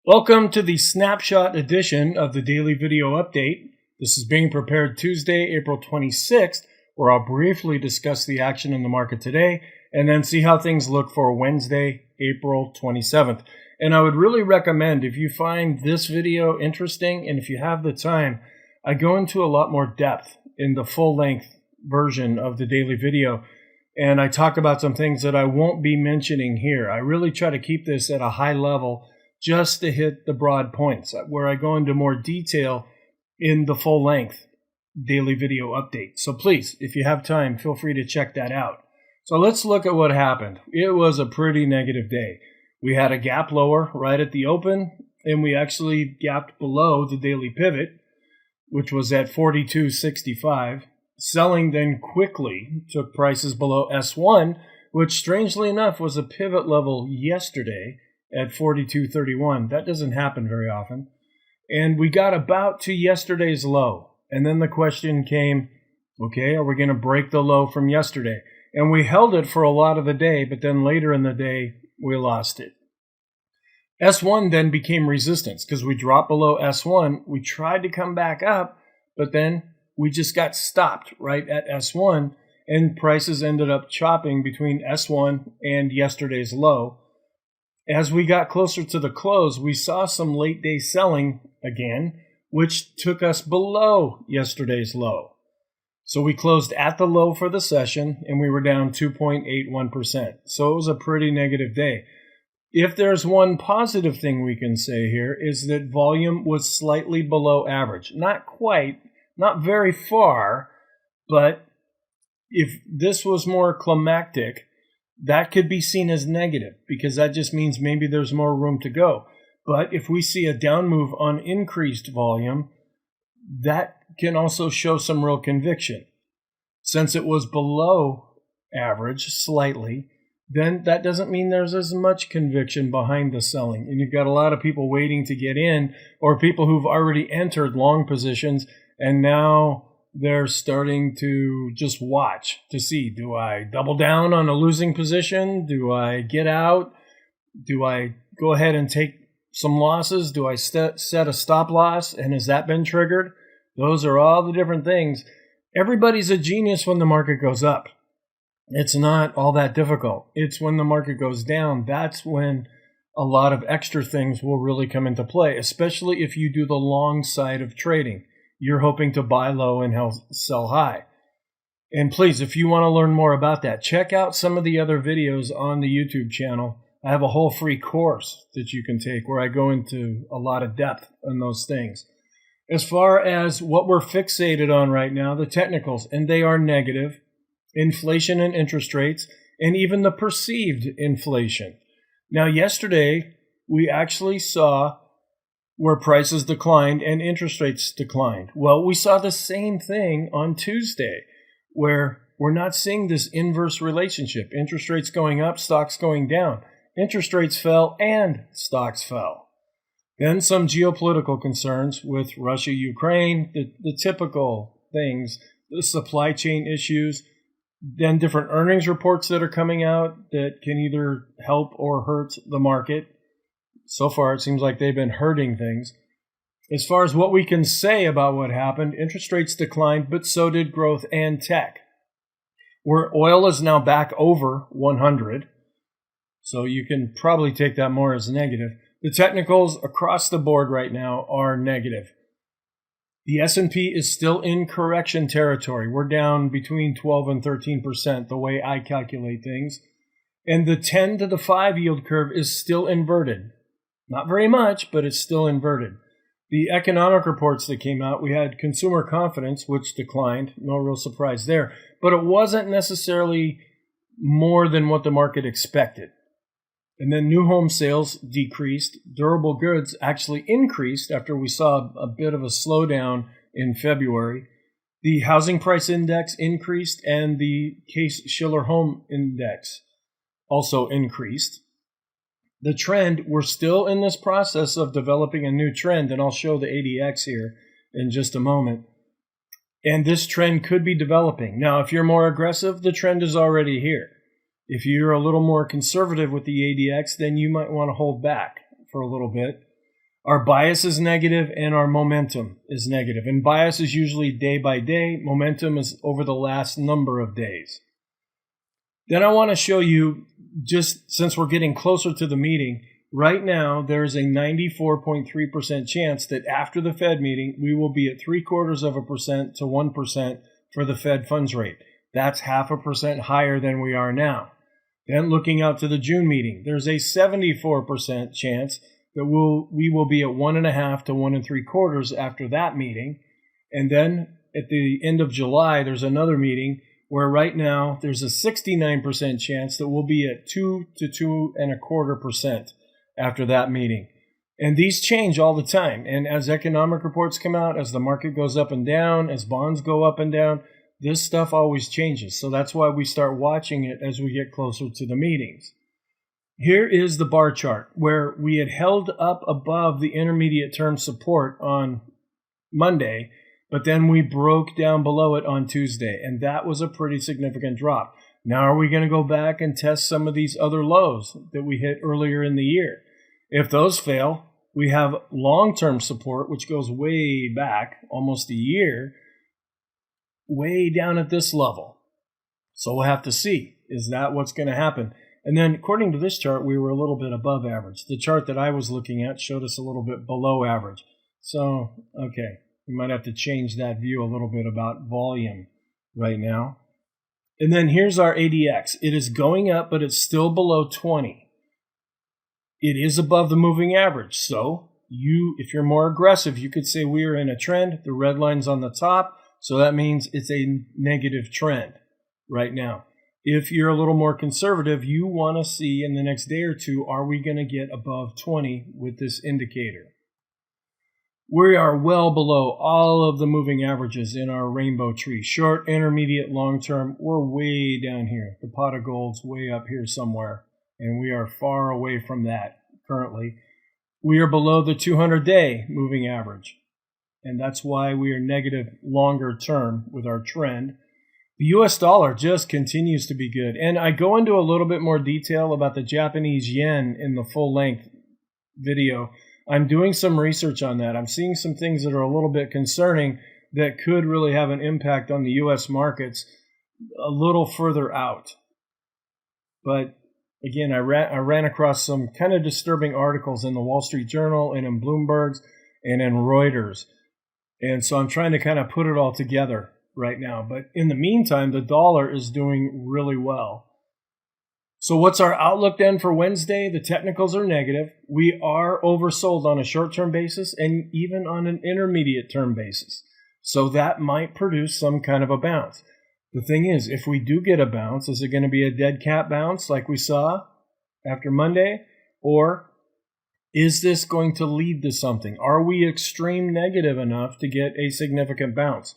Welcome to the Snapshot edition of the Daily Video Update. This is being prepared Tuesday, April 26th, where I'll briefly discuss the action in the market today and then see how things look for Wednesday, April 27th. And I would really recommend, if you find this video interesting and if you have the time, I go into a lot more depth in the full-length version of the daily video. And I talk about some things that I won't be mentioning here. I really try to keep this at a high level just to hit the broad points, where I go into more detail in the full-length daily video update. So please, if you have time, feel free to check that out. So let's look at what happened. It was a pretty negative day. We had a gap lower right at the open, and we actually gapped below the daily pivot, which was at 42.65. Selling then quickly took prices below S1, which strangely enough was a pivot level yesterday at 42.31. That doesn't happen very often. And we got about to yesterday's low. And then the question came, okay, are we going to break the low from yesterday? And we held it for a lot of the day, but then later in the day, we lost it. S1 then became resistance because we dropped below S1. We tried to come back up, but then we just got stopped right at S1, and prices ended up chopping between S1 and yesterday's low. As we got closer to the close, we saw some late day selling again, which took us below yesterday's low. So we closed at the low for the session, and we were down 2.81%. So it was a pretty negative day. If there's one positive thing we can say here is that volume was slightly below average. Not quite, not very far, but if this was more climactic, that could be seen as negative because that just means maybe there's more room to go. But if we see a down move on increased volume, that can also show some real conviction. Since it was below average slightly, then that doesn't mean there's as much conviction behind the selling. And you've got a lot of people waiting to get in, or people who've already entered long positions and now they're starting to just watch to see, do I double down on a losing position? Do I get out? Do I go ahead and take some losses? Do I set a stop loss? And has that been triggered? Those are all the different things. Everybody's a genius when the market goes up. It's not all that difficult. It's when the market goes down. That's when a lot of extra things will really come into play, especially if you do the long side of trading. You're hoping to buy low and sell high. And please, if you want to learn more about that, check out some of the other videos on the YouTube channel. I have a whole free course that you can take where I go into a lot of depth on those things. As far as what we're fixated on right now, the technicals, and they are negative, inflation and interest rates, and even the perceived inflation. Now, yesterday, we actually saw where prices declined and interest rates declined. Well, we saw the same thing on Tuesday, where we're not seeing this inverse relationship. Interest rates going up, stocks going down. Interest rates fell and stocks fell. Then some geopolitical concerns with Russia, Ukraine, the typical things, the supply chain issues, then different earnings reports that are coming out that can either help or hurt the market. So far, it seems like they've been hurting things. As far as what we can say about what happened, interest rates declined, but so did growth and tech. Where oil is now back over 100, so you can probably take that more as negative. The technicals across the board right now are negative. The S&P is still in correction territory. We're down between 12 and 13% the way I calculate things. And the 10 to the 5 yield curve is still inverted. Not very much, but it's still inverted. The economic reports that came out, we had consumer confidence, which declined. No real surprise there. But it wasn't necessarily more than what the market expected. And then new home sales decreased. Durable goods actually increased after we saw a bit of a slowdown in February. The housing price index increased, and the Case-Shiller home index also increased. The trend, we're still in this process of developing a new trend, and I'll show the ADX here in just a moment. And this trend could be developing. Now, if you're more aggressive, the trend is already here. If you're a little more conservative with the ADX, then you might want to hold back for a little bit. Our bias is negative and our momentum is negative. And bias is usually day by day. Momentum is over the last number of days. Then I want to show you, just since we're getting closer to the meeting, right now there's a 94.3% chance that after the Fed meeting, we will be at 0.75% to 1% for the Fed funds rate. That's 0.5% higher than we are now. Then looking out to the June meeting, there's a 74% chance that we will be at 1.5 to 1.75 after that meeting. And then at the end of July, there's another meeting where right now there's a 69% chance that we'll be at 2 to 2.25% after that meeting. And these change all the time. And as economic reports come out, as the market goes up and down, as bonds go up and down, this stuff always changes. So that's why we start watching it as we get closer to the meetings. Here is the bar chart where we had held up above the intermediate term support on Monday, but then we broke down below it on Tuesday, and that was a pretty significant drop. Now are we going to go back and test some of these other lows that we hit earlier in the year? If those fail, we have long-term support, which goes way back, almost a year, way down at this level. So we'll have to see, is that what's going to happen? And then according to this chart, we were a little bit above average. The chart that I was looking at showed us a little bit below average. So, okay, we might have to change that view a little bit about volume right now. And then here's our ADX. It is going up, but it's still below 20. It is above the moving average. So if you're more aggressive, you could say we are in a trend. The red line's on the top. So that means it's a negative trend right now. If you're a little more conservative, you want to see in the next day or two, are we going to get above 20 with this indicator? We are well below all of the moving averages in our rainbow tree. Short, intermediate, long-term, we're way down here. The pot of gold's way up here somewhere, and we are far away from that currently. We are below the 200-day moving average, and that's why we are negative longer term with our trend. The US dollar just continues to be good, and I go into a little bit more detail about the Japanese yen in the full-length video. I'm doing some research on that. I'm seeing some things that are a little bit concerning that could really have an impact on the U.S. markets a little further out. But again, I ran across some kind of disturbing articles in the Wall Street Journal and in Bloomberg's and in Reuters. And so I'm trying to kind of put it all together right now. But in the meantime, the dollar is doing really well. So what's our outlook then for Wednesday? The technicals are negative. We are oversold on a short-term basis and even on an intermediate-term basis. So that might produce some kind of a bounce. The thing is, if we do get a bounce, is it going to be a dead cat bounce like we saw after Monday? Or is this going to lead to something? Are we extreme negative enough to get a significant bounce?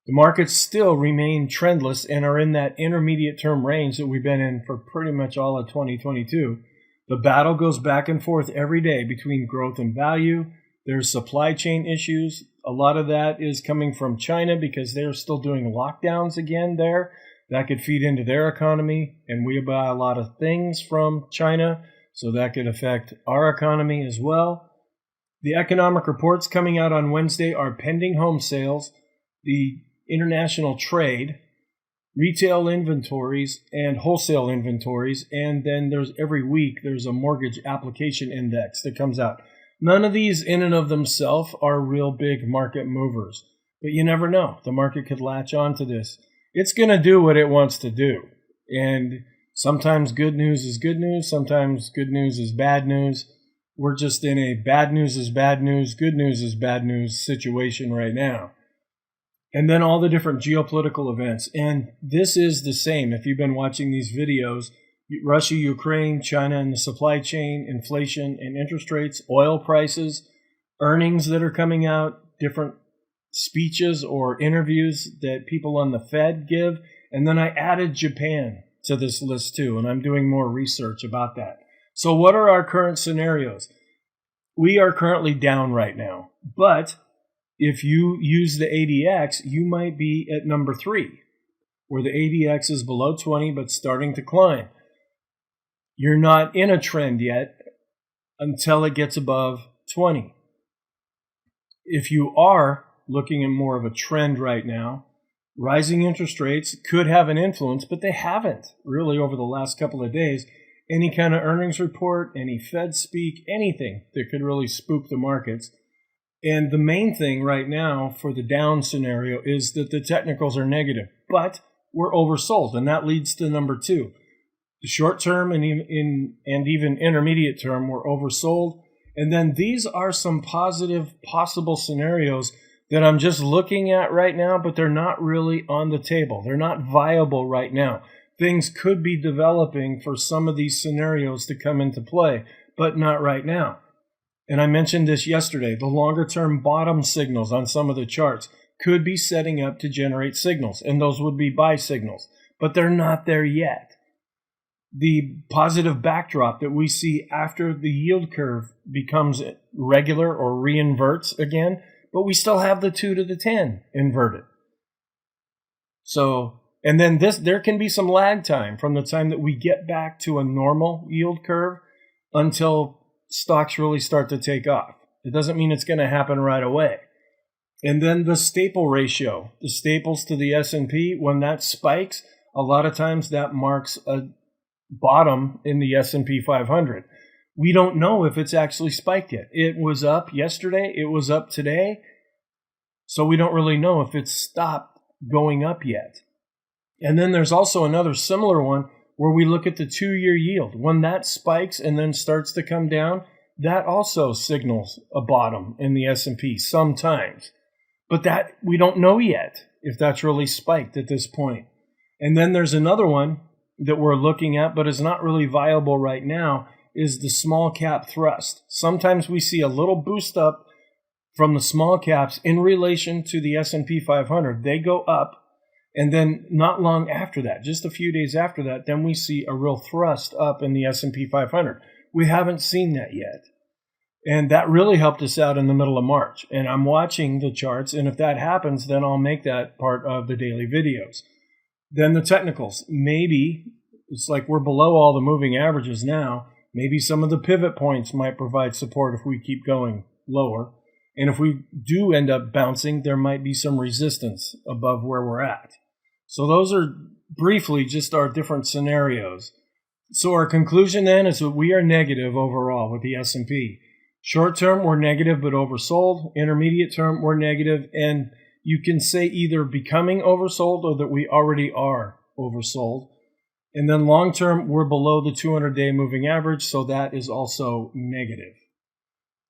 The markets still remain trendless and are in that intermediate term range that we've been in for pretty much all of 2022. The battle goes back and forth every day between growth and value. There's supply chain issues. A lot of that is coming from China because they're still doing lockdowns again there. That could feed into their economy, and we buy a lot of things from China, so that could affect our economy as well. The economic reports coming out on Wednesday are pending home sales, the international trade, retail inventories, and wholesale inventories. And then every week there's a mortgage application index that comes out. None of these in and of themselves are real big market movers, but you never know. The market could latch on to this. It's going to do what it wants to do. And sometimes good news is good news. Sometimes good news is bad news. We're just in a bad news is bad news, good news is bad news situation right now. And then all the different geopolitical events. And this is the same. If you've been watching these videos, Russia, Ukraine, China, and the supply chain, inflation and interest rates, oil prices, earnings that are coming out, different speeches or interviews that people on the Fed give. And then I added Japan to this list too, and I'm doing more research about that. So what are our current scenarios? We are currently down right now, but if you use the ADX, you might be at number 3, where the ADX is below 20 but starting to climb. You're not in a trend yet until it gets above 20. If you are looking at more of a trend right now, rising interest rates could have an influence, but they haven't really over the last couple of days. Any kind of earnings report, any Fed speak, anything that could really spook the markets. And the main thing right now for the down scenario is that the technicals are negative, but we're oversold, and that leads to number 2. The short term and even intermediate term were oversold. And then these are some positive possible scenarios that I'm just looking at right now, but they're not really on the table. They're not viable right now. Things could be developing for some of these scenarios to come into play, but not right now. And I mentioned this yesterday. The longer term bottom signals on some of the charts could be setting up to generate signals, and those would be buy signals, but they're not there yet. The positive backdrop that we see after the yield curve becomes regular or reinverts again, but we still have the 2 to the 10 inverted. So, and then there can be some lag time from the time that we get back to a normal yield curve until stocks really start to take off. It doesn't mean it's going to happen right away. And then the staple ratio, the staples to the S&P, when that spikes, a lot of times that marks a bottom in the S&P 500. We don't know if it's actually spiked yet. It was up yesterday. It was up today. So we don't really know if it's stopped going up yet. And then there's also another similar one where we look at the 2-year yield. When that spikes and then starts to come down, that also signals a bottom in the S&P sometimes. But that we don't know yet if that's really spiked at this point. And then there's another one that we're looking at, but is not really viable right now, is the small cap thrust. Sometimes we see a little boost up from the small caps in relation to the S&P 500. They go up, and then not long after that, just a few days after that, then we see a real thrust up in the S&P 500. We haven't seen that yet. And that really helped us out in the middle of March. And I'm watching the charts, and if that happens, then I'll make that part of the daily videos. Then the technicals. Maybe it's like we're below all the moving averages now. Maybe some of the pivot points might provide support if we keep going lower. And if we do end up bouncing, there might be some resistance above where we're at. So those are briefly just our different scenarios. So our conclusion then is that we are negative overall with the S&P. Short term, we're negative but oversold. Intermediate term, we're negative, and you can say either becoming oversold or that we already are oversold. And then long term, we're below the 200-day moving average, so that is also negative.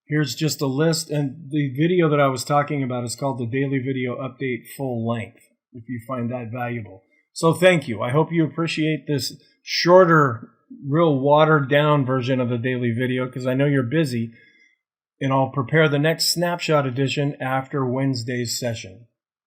Here's just a list, and the video that I was talking about is called the Daily Video Update Full Length, if you find that valuable. So thank you. I hope you appreciate this shorter, real watered-down version of the daily video, because I know you're busy, and I'll prepare the next Snapshot edition after Wednesday's session.